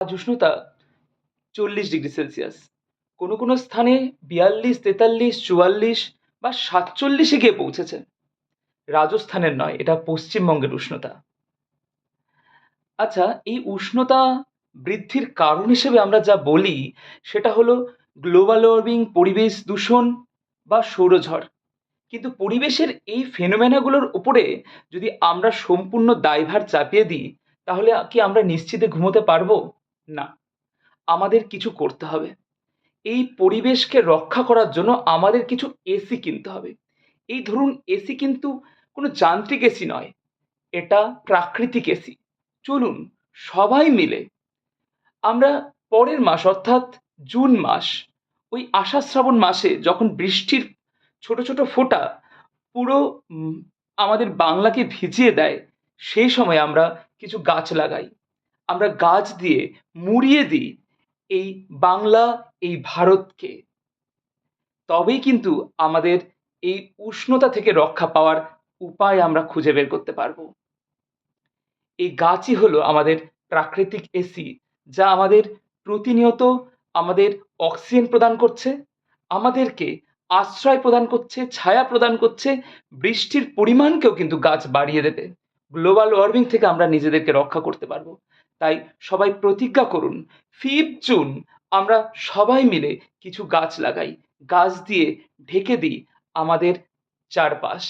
আজ উষ্ণতা 40 degree Celsius, কোনো কোনো স্থানে 42, 43, 44 বা 47-এ গিয়ে পৌঁছেছে। রাজস্থানের নয়, এটা পশ্চিমবঙ্গের উষ্ণতা। আচ্ছা, এই উষ্ণতা বৃদ্ধির কারণ হিসেবে আমরা যা বলি সেটা হলো গ্লোবাল ওয়ার্মিং, পরিবেশ দূষণ বা সৌরঝড়। কিন্তু পরিবেশের এই ফেনোমেনাগুলোর উপরে যদি আমরা সম্পূর্ণ দায়ভার চাপিয়ে দিই, তাহলে কি আমরা নিশ্চিন্তে ঘুমোতে পারবো? না, আমাদের কিছু করতে হবে। এই পরিবেশকে রক্ষা করার জন্য আমাদের কিছু এসি কিনতে হবে। এই ধরুন, এসি কিন্তু কোনো যান্ত্রিক এসি নয়, এটা প্রাকৃতিক এসি। চলুন সবাই মিলে আমরা পরের মাস অর্থাৎ জুন মাস, ওই আষাঢ় শ্রাবণ মাসে যখন বৃষ্টির ছোট ছোট ফোঁটা পুরো উম, আমাদের বাংলাকে ভিজিয়ে দেয়, সেই সময় আমরা কিছু গাছ লাগাই। আমরা গাছ দিয়ে মুড়িয়ে দিই এই বাংলা, এই ভারতকে। তবেই কিন্তু আমাদের এই উষ্ণতা থেকে রক্ষা পাওয়ার উপায় আমরা খুঁজে বের করতে পারবো। এই গাছই হলো আমাদের প্রাকৃতিক এসি, যা আমাদের প্রতিনিয়ত আমাদের অক্সিজেন প্রদান করছে, আমাদেরকে আশ্রয় প্রদান করছে, ছায়া প্রদান করছে, বৃষ্টির পরিমাণকেও কিন্তু গাছ বাড়িয়ে দেবে। গ্লোবাল ওয়ার্মিং থেকে আমরা নিজেদেরকে রক্ষা করতে পারবো। তাই সবাই প্রতিজ্ঞা করুন, 5 জুন আমরা সবাই মিলে কিছু গাছ লাগাই, গাছ দিয়ে ঢেকে দিই আমাদের চারপাশ।